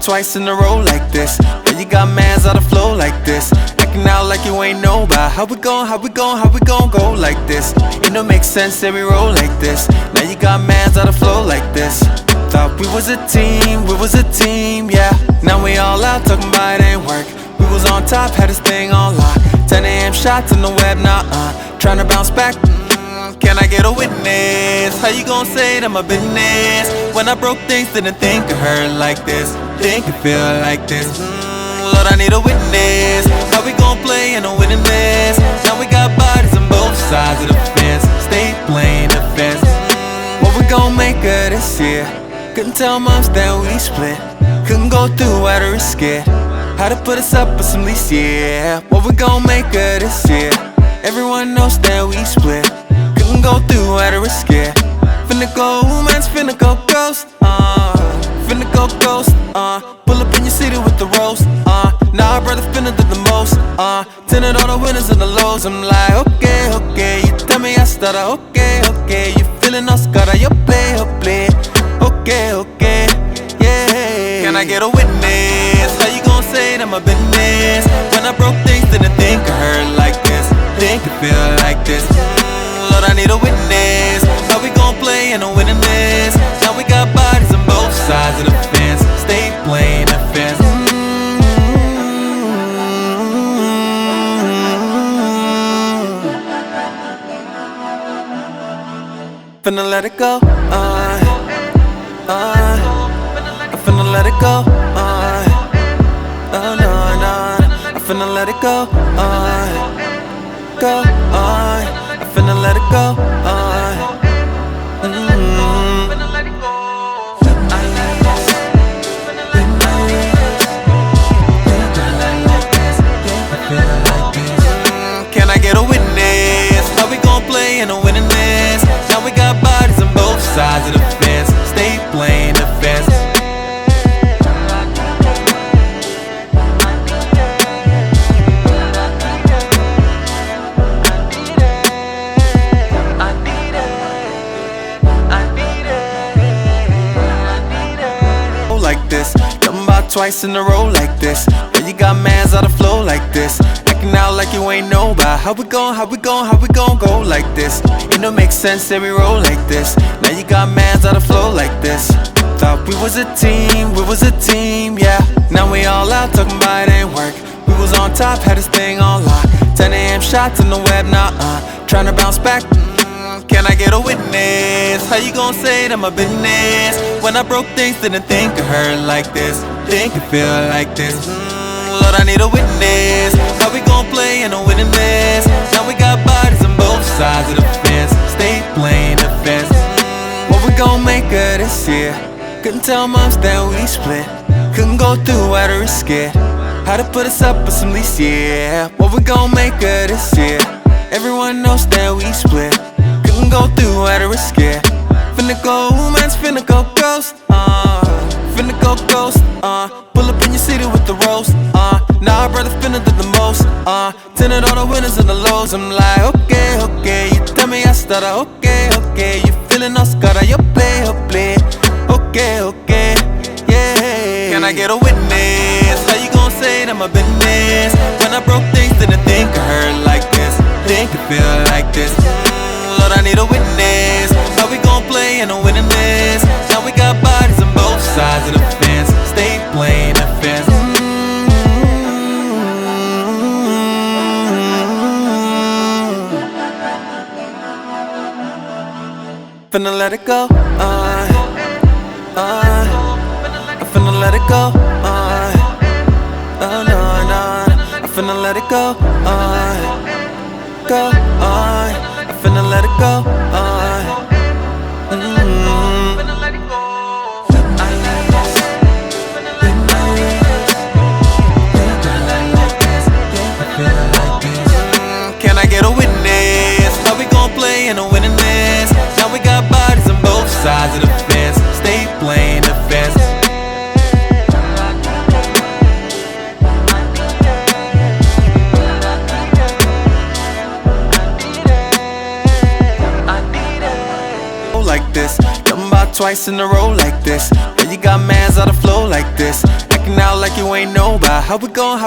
about twice in a row like this. Yeah, you got mans out of flow like this. Acting out like you ain't know about how we gon' go like this. It don't make sense that we roll like this. Now you got mans out of flow like this. Thought we was a team, yeah. Now we all out talking about it ain't work. We was on top, had this thing on lock. 10 AM shots in the web, tryna bounce back, can I get a witness? How you gon' say that my business? When I broke things, didn't think it hurt like this. Think it feel like this. Lord, I need a witness. How we gon' play in a winning list? Now we got bodies on both sides of the fence. Stay playing the fence. What we gon' make of this year? Couldn't tell moms that we split. Couldn't go through how to risk it. How to put us up with some lease, yeah. What we gon' make of this year? Everyone knows that we split. Couldn't go through how to risk it. Finna go, man's finna go ghost, finna go ghost, pull up in your city with the roast, nah, brother finna do the most, tinted all the winners and the lows. I'm like, okay, you tell me I stutter, okay, you feeling Oscar, you play, okay, yeah. Can I get a witness? How you gon' say that my business? When I broke things, didn't think it hurt like this. Think it feel like this. Lord, I need a witness. How we gon' play in a winning list? Now we got bodies on both sides of the fence. Stay playing the fence. Finna let it go, I'm finna let it go, no, I'm finna let it go, I'm finna let it go, Can I get a witness? How we gon' play in a winning list? Now we got bodies on both sides of the fence. Stay playing the fence. Like this, done about twice in a row like this. Yeah, you got mans out of flow like this. Acting out like you ain't know about how we gon' go like this. It don't make sense that we roll like this. Now you got mans out of flow like this. Thought we was a team, yeah. Now we all out talking about it ain't work. We was on top, had this thing on lock. 10 AM shots in the web, tryna bounce back. Can I get a witness? How you gon' say that my business? When I broke things, didn't think it hurt like this. Think it feel like this. Lord, I need a witness. How we gon' play in a winning list? Now we got bodies on both sides of the fence. Stay playing the fence. What we gon' make of this year? Couldn't tell moms that we split. Couldn't go through how to risk it. How to put us up with some lease, yeah. What we gon' make of this year? Everyone knows that we split. Couldn't go through how to risk it. Finna go, man's finna go ghost, finna go ghost, pull up in your city with the roast, nah, brother finna do the most, tinted all the winners and the lows. I'm like, okay, you tell me I stutter, okay, you feeling Oscar, you play, okay, yeah. Can I get a witness? How you gon' say that my business? When I broke things, didn't think it hurt like this. Think it feel like this. Lord, I need a witness. How we gon' play in a winning list? Now we got bodies on both sides of the fence. Stay playing the fence. Finna let it go, I'm finna let it go, no, I'm finna let it go, I'm finna let it go, Can I get a witness? How we gon' play in a winning list? Now we got bodies on both sides of the fence. Stay playing the fence. Like this, done about twice in a row like this. Yeah, you got mans out of flow like this. like you ain't know about how we gon'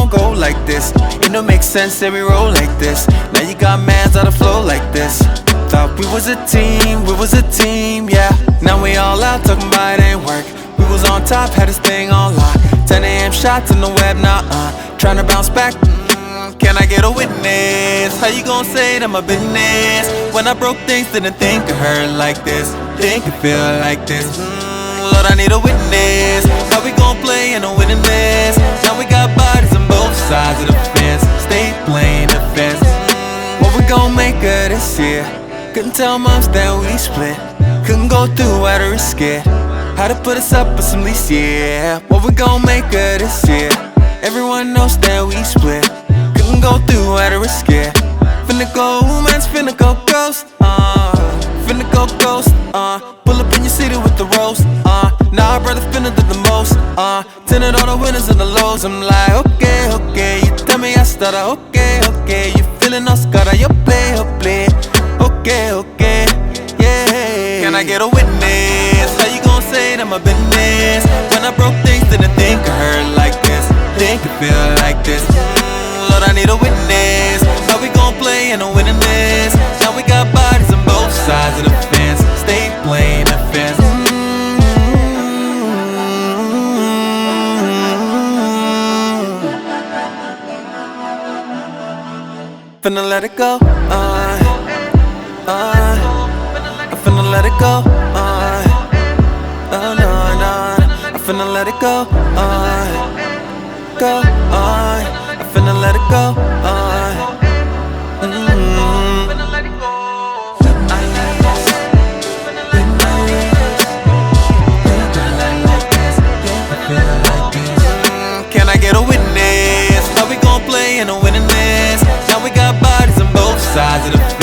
go like this. It don't make sense that we roll like this. Now you got mans out of flow like this. Thought we was a team, yeah. Now we all out talking about it ain't work. We was on top, had this thing on lock. 10 a.m. shots in the web, tryna bounce back, can I get a witness? How you gon' say that my business? When I broke things, didn't think it hurt like this. Think it feel like this, Lord, I need a witness. How we gon' play in a winning this? Now we got bodies on both sides of the fence. Stay playing the fence. What we gon' make of this year? Couldn't tell moms that we split. Couldn't go through, had to risk it. How to put us up with some lease, yeah. What we gon' make of this year? Everyone knows that we split. Couldn't go through, had to risk it. Finna go, man's finna go ghost, finna go ghost, pull up in your city with the roast, nah, brother, finna do the most, tinted all the winners and the lows. I'm like, okay, you tell me I stutter, okay, you feeling all scatter, you play, okay, yeah. Can I get a witness? How you gon' say that my business? When I broke things, didn't think it hurt like this. Think it feel like this, Lord, I need a witness. How we gon' play in a winning this? Now we got bodies on both sides of the fence. Stay playing the fence. Finna let it go, I'm finna let it go, no, I'm finna let it go, I'm finna let it go, Can I get a witness? How we gon' play in a winning this? Now we got bodies on both sides of the